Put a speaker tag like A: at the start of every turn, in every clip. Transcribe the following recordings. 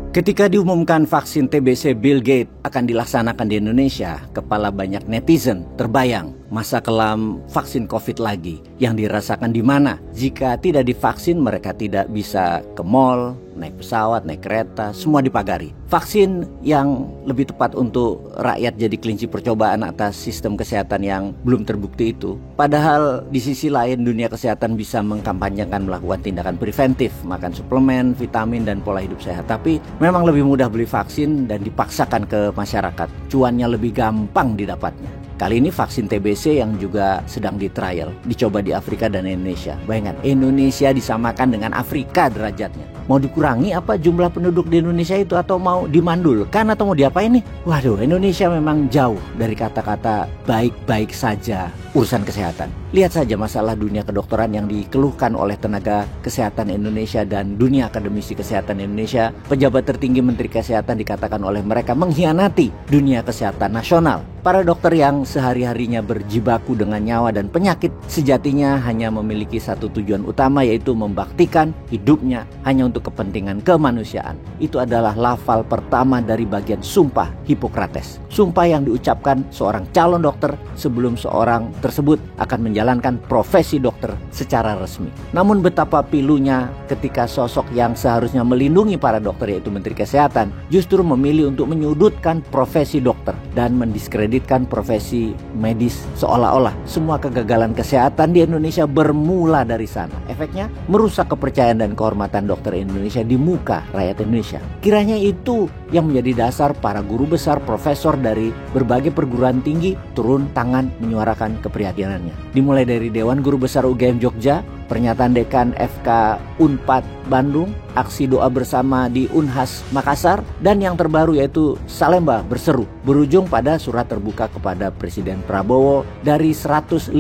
A: Ketika diumumkan vaksin TBC Bill Gates akan dilaksanakan di Indonesia, kepala banyak netizen terbayang masa kelam vaksin COVID lagi yang dirasakan di mana jika tidak divaksin mereka tidak bisa ke mall, naik pesawat, naik kereta, semua dipagari. Vaksin yang lebih tepat untuk rakyat jadi kelinci percobaan atas sistem kesehatan yang belum terbukti itu. Padahal di sisi lain dunia kesehatan bisa mengkampanyekan melakukan tindakan preventif, makan suplemen, vitamin, dan pola hidup sehat. Tapi memang lebih mudah beli vaksin dan dipaksakan ke masyarakat. Cuannya lebih gampang didapatnya. Kali ini vaksin TBC yang juga sedang ditrial, dicoba di Afrika dan Indonesia. Bayangkan, Indonesia disamakan dengan Afrika derajatnya. Mau dikurangi apa jumlah penduduk di Indonesia itu atau mau dimandulkan atau mau diapain nih? Waduh, Indonesia memang jauh dari kata-kata baik-baik saja urusan kesehatan. Lihat saja masalah dunia kedokteran yang dikeluhkan oleh tenaga kesehatan Indonesia dan dunia akademisi kesehatan Indonesia. Pejabat tertinggi Menteri Kesehatan dikatakan oleh mereka mengkhianati dunia kesehatan nasional. Para dokter yang sehari-harinya berjibaku dengan nyawa dan penyakit sejatinya hanya memiliki satu tujuan utama, yaitu membaktikan hidupnya hanya untuk kepentingan kemanusiaan. Itu adalah lafal pertama dari bagian sumpah Hippocrates. Sumpah yang diucapkan seorang calon dokter sebelum seorang tersebut akan menjalankan profesi dokter secara resmi. Namun betapa pilunya ketika sosok yang seharusnya melindungi para dokter, yaitu Menteri Kesehatan, justru memilih untuk menyudutkan profesi dokter dan mendiskreditkan profesi medis, seolah-olah semua kegagalan kesehatan di Indonesia bermula dari sana. Efeknya merusak kepercayaan dan kehormatan dokter Indonesia di muka rakyat Indonesia. Kiranya itu yang menjadi dasar para guru besar, profesor dari berbagai perguruan tinggi turun tangan menyuarakan keprihatinannya. Dimulai dari Dewan Guru Besar UGM Jogja, pernyataan Dekan FK Unpad Bandung, aksi doa bersama di Unhas Makassar, dan yang terbaru yaitu Salemba berseru, berujung pada surat terbuka kepada Presiden Prabowo dari 158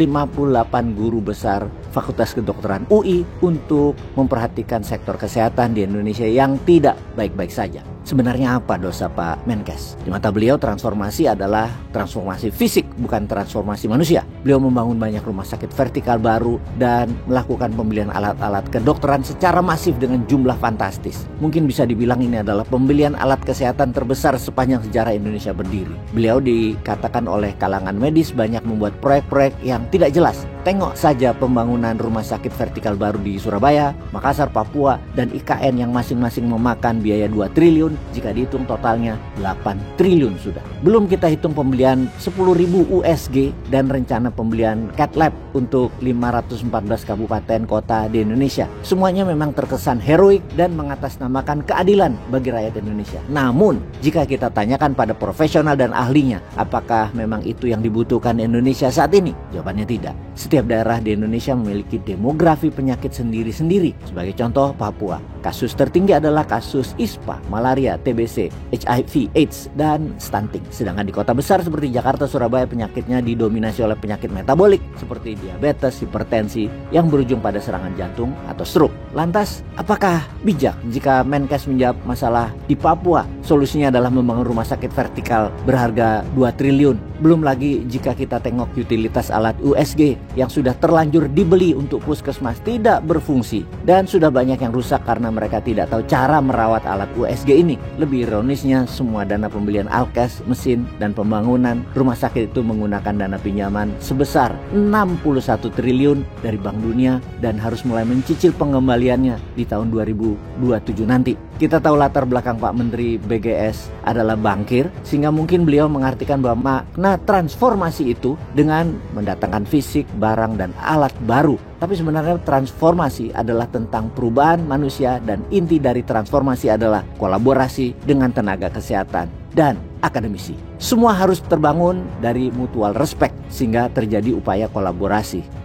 A: guru besar Fakultas Kedokteran UI untuk memperhatikan sektor kesehatan di Indonesia yang tidak baik-baik saja. Sebenarnya apa dosa Pak Menkes? Di mata beliau transformasi adalah transformasi fisik, bukan transformasi manusia. Beliau membangun banyak rumah sakit vertikal baru dan melakukan pembelian alat-alat kedokteran secara masif dengan jumlah fantastis. Mungkin bisa dibilang ini adalah pembelian alat kesehatan terbesar sepanjang sejarah Indonesia berdiri. Beliau dikatakan oleh kalangan medis banyak membuat proyek-proyek yang tidak jelas. Tengok saja pembangunan rumah sakit vertikal baru di Surabaya, Makassar, Papua, dan IKN yang masing-masing memakan biaya 2 triliun. Jika dihitung totalnya 8 triliun sudah. Belum kita hitung pembelian 10.000 USG dan rencana pembelian cath lab untuk 514 kabupaten kota di Indonesia. Semuanya memang terkesan heroik dan mengatasnamakan keadilan bagi rakyat Indonesia. Namun, jika kita tanyakan pada profesional dan ahlinya, apakah memang itu yang dibutuhkan Indonesia saat ini? Jawabannya tidak. Setiap daerah di Indonesia memiliki demografi penyakit sendiri-sendiri. Sebagai contoh, Papua. Kasus tertinggi adalah kasus ISPA, malaria, TBC, HIV, AIDS, dan stunting. Sedangkan di kota besar seperti Jakarta, Surabaya, penyakitnya didominasi oleh penyakit metabolik seperti diabetes, hipertensi yang berujung pada serangan jantung atau stroke. Lantas, apakah bijak jika Menkes menjawab masalah di Papua? Solusinya adalah membangun rumah sakit vertikal berharga 2 triliun. Belum lagi jika kita tengok utilitas alat USG yang sudah terlanjur dibeli untuk puskesmas tidak berfungsi dan sudah banyak yang rusak karena mereka tidak tahu cara merawat alat USG ini. Lebih ironisnya, semua dana pembelian alkes, mesin, dan pembangunan rumah sakit itu menggunakan dana pinjaman sebesar 61 triliun dari Bank Dunia dan harus mulai mencicil pengembaliannya di tahun 2027 nanti. Kita tahu latar belakang Pak Menteri BGS adalah bankir, sehingga mungkin beliau mengartikan bahwa makna transformasi itu dengan mendatangkan fisik, barang, dan alat baru. Tapi sebenarnya transformasi adalah tentang perubahan manusia dan inti dari transformasi adalah kolaborasi dengan tenaga kesehatan dan akademisi. Semua harus terbangun dari mutual respect sehingga terjadi upaya kolaborasi.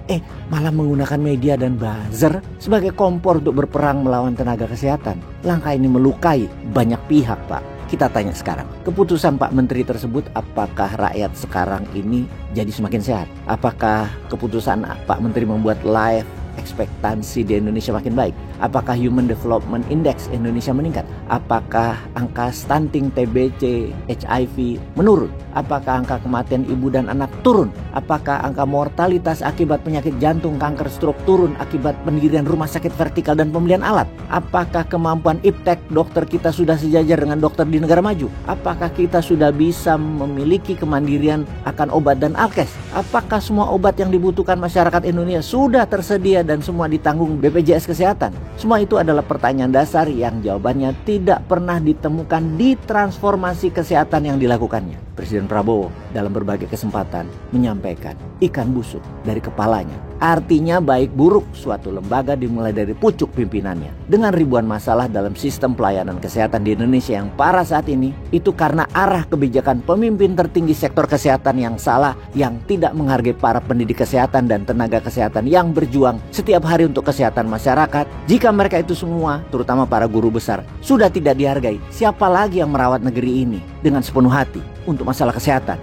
A: Malah menggunakan media dan buzzer sebagai kompor untuk berperang melawan tenaga kesehatan. Langkah ini melukai banyak pihak, Pak. Kita tanya sekarang, keputusan Pak Menteri tersebut apakah rakyat sekarang ini jadi semakin sehat? Apakah keputusan Pak Menteri membuat life ekspektansi di Indonesia makin baik? Apakah Human Development Index Indonesia meningkat? Apakah angka stunting, TBC, HIV menurun? Apakah angka kematian ibu dan anak turun? Apakah angka mortalitas akibat penyakit jantung, kanker, stroke turun akibat pendirian rumah sakit vertikal dan pembelian alat? Apakah kemampuan iptek dokter kita sudah sejajar dengan dokter di negara maju? Apakah kita sudah bisa memiliki kemandirian akan obat dan alkes? Apakah semua obat yang dibutuhkan masyarakat Indonesia sudah tersedia dan semua ditanggung BPJS Kesehatan? Semua itu adalah pertanyaan dasar yang jawabannya tidak pernah ditemukan di transformasi kesehatan yang dilakukannya. Presiden Prabowo dalam berbagai kesempatan menyampaikan ikan busuk dari kepalanya. Artinya baik buruk suatu lembaga dimulai dari pucuk pimpinannya. Dengan ribuan masalah dalam sistem pelayanan kesehatan di Indonesia yang parah saat ini, itu karena arah kebijakan pemimpin tertinggi sektor kesehatan yang salah, yang tidak menghargai para pendidik kesehatan dan tenaga kesehatan yang berjuang setiap hari untuk kesehatan masyarakat. Jika mereka itu semua, terutama para guru besar, sudah tidak dihargai, siapa lagi yang merawat negeri ini dengan sepenuh hati untuk masalah kesehatan?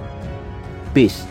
A: Peace.